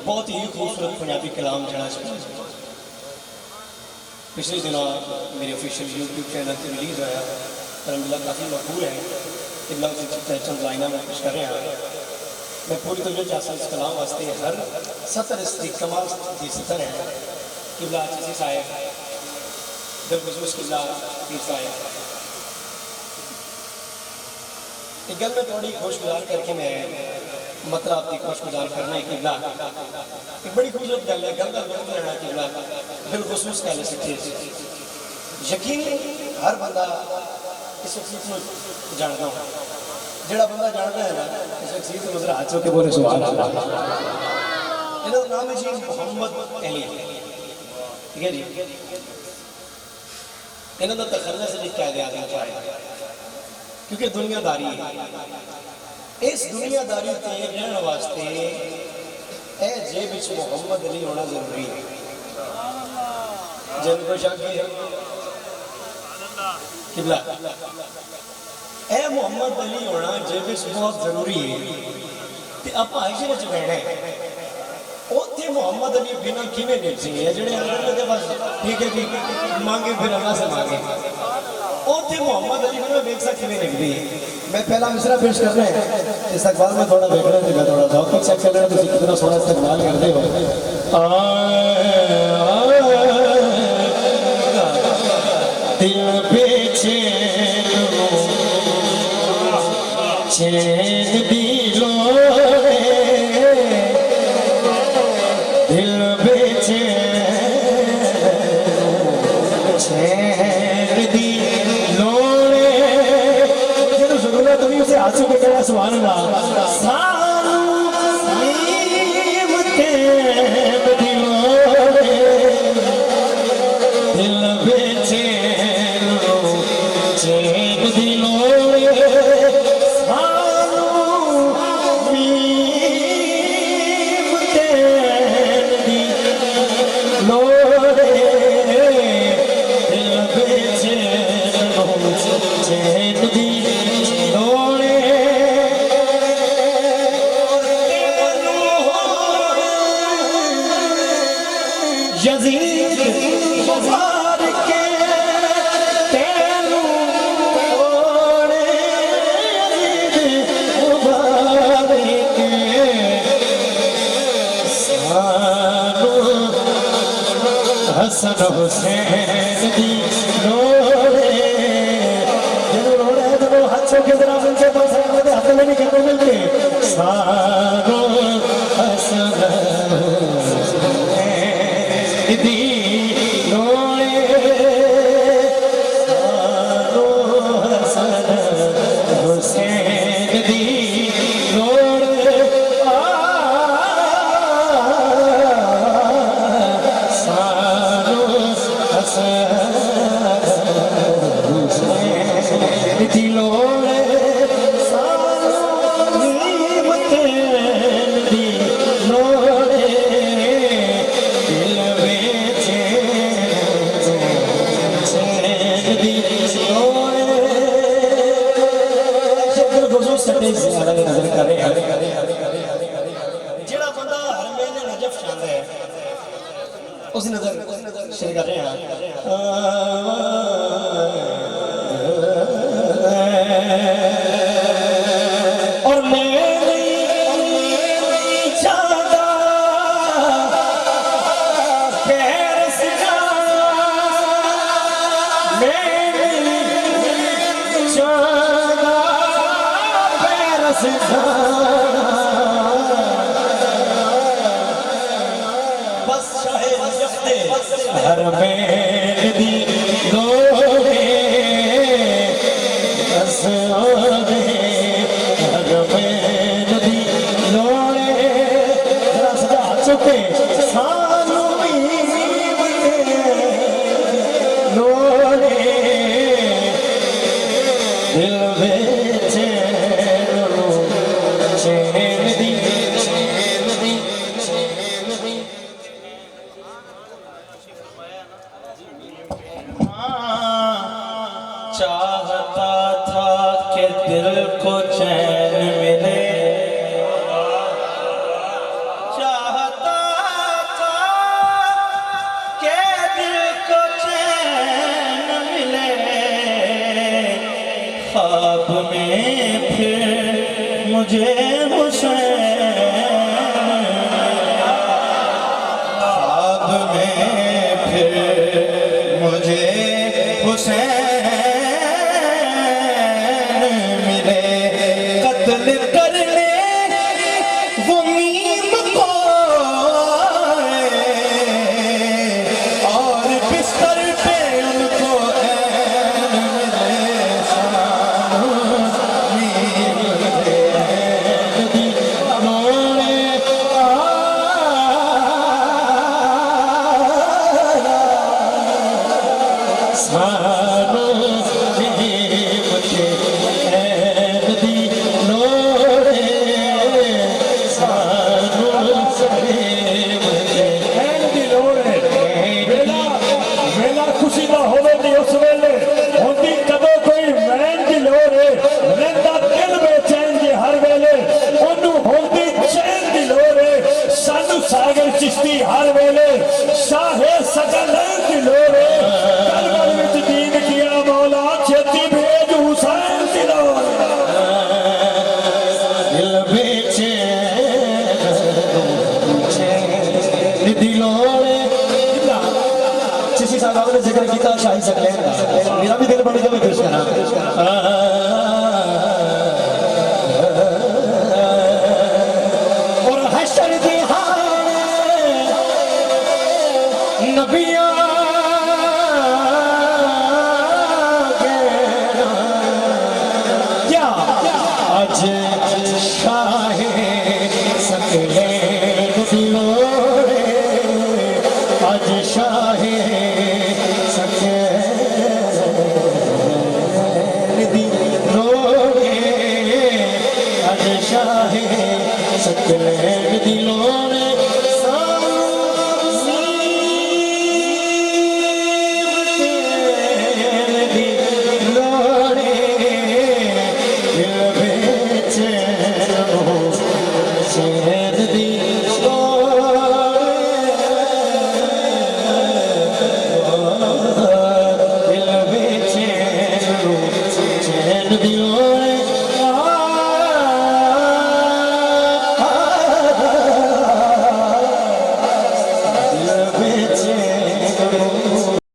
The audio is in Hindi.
बहुत ही खूबसूरत पंजाबी कलाम जड़ा पिछले दिनों मेरे ऑफिशियल यूट्यूब चैनल पर रिलीज़ होया अलहमदुलिल्लाह काफ़ी मकबूल है। इतना चंद लाइना में पेश कर रहा हाँ। मैं पूरी तवज्जो चाहता इस कलाम वास्ते हर सतर इसकी कमाल की सतर है किबला चीज़ी साहिब दिलखुशूस किबला पीर साहिब। एक गल में थोड़ी खुशगुजार करके मैं मतलब आपकी खुशगुजार करना है किबला एक बड़ी खूबसूरत गल है। गल का मतलब लेना किबला दिलखुशूस कह सकते यकीन हर बंदा इस शख्सियत को जानता हो जड़ा बंदा जानता है ना इस शख्सियत को नजर हाथ के बोले सुभान अल्लाह। इनका नाम है जी मोहम्मद अली, ठीक है जी। इन्होंने तखल्लुस से क्या दिया चाहे क्योंकि दुनियादारी है। इस दुनियादारी से रहने वास्ते ए जेब विच मोहम्मद अली होना जरूरी है। जन को शक है किबला ए मोहम्मद अली होना जेब विच बहुत जरूरी है। ते आप आयशे विच बैठे उत्थे मोहम्मद अली बिना किवें निभ सी है जेड़े अंदर लगे बस ठीक है जी मांगे फिर अल्लाह से मांगे उत्थे मोहम्मद अली बिना देख सा किवें निभदी है। मैं पहला मिसरा पेश कर रहे हैं इस्तकबाल में थोड़ा देख रहे थे थोड़ा सा चेक कर रहे हैं तुम कितना सोना इस्तकबाल करते हो। दिल बेचे चैन दिलो दिल बेचे चैन दी लोड़े जो जरूरत हुई उसे हाथ से कहना सुभान अल्लाह। सानू नीमते दिलोड़े दिल बेचे चैन दी लोड़े सानू नीमते दी लोड़े दिल बेचे चैन दी लोड़े यजीद वफार के तेनू ओड़े यजीद वफार के सानू हसन हुसैन दी लोड़े जरूर लोड़े तो हाथों के जरा मिलते तो सामने हाथ में नहीं करने मिलते सानू हसन दी लोड़े सानू हसन हुसैन दी लोड़े सानू हसन हुसैन दी लोड़े सानू नीमते दी लोड़े दिल बेचे चैन दी लोड़े शक्ल गुजू सटे ज़्यादा नजर करे जेड़ा बंदा हर महीने नजफ चाहता है उस नजर शेयर कर रहे हैं। और मैं नहीं चाहता पैरस जाना मैं नहीं चाहता पैरस जाना बस चाहे जफ्ते हर मेल दी लोड़े बस ओदे हर मेल दी लोड़े जरा सजा चुके सानू नीमते लोड़े दिल बेचे चैन दी चाहता था कि दिल को चैन मिले चाहता ख्वाब में फिर मुझे हुसैन, ख्वाब में फिर मुझे हुसैन मिले, कत्ल करने वो मीम को और बिस्तर पे उनको ऐन मिले, शाम मीम मिले, दीवाने सानो मीम के ऐन दीवाने सानो मीम के ऐन दी लोड़ है। वेला वेला खुशी ना होवे दी उस वेले होंदी कदों कोई वैन दी लोड़ है। रहंदा दिल बेचैन जे हर वेले ओनू होंदी चैन दी लोड़ है। सानू सागर चिश्ती हर वेले शाहे सकल दी लोड़ है। कलमल विच दीन किया मौला छेती भेज हुसैन दी लोड़ है। दिल बेचैन दिलों चिश्ती साहब आपने जिक्र किया शाही सकलैन का, मेरा भी दिल बन गया मैं पेश करा। और हशर दी हारे नबियां क्या आज शाहे सकलैन दिलों आज शाहे सकलैन दिलों आज शाहे सकलैन दिलों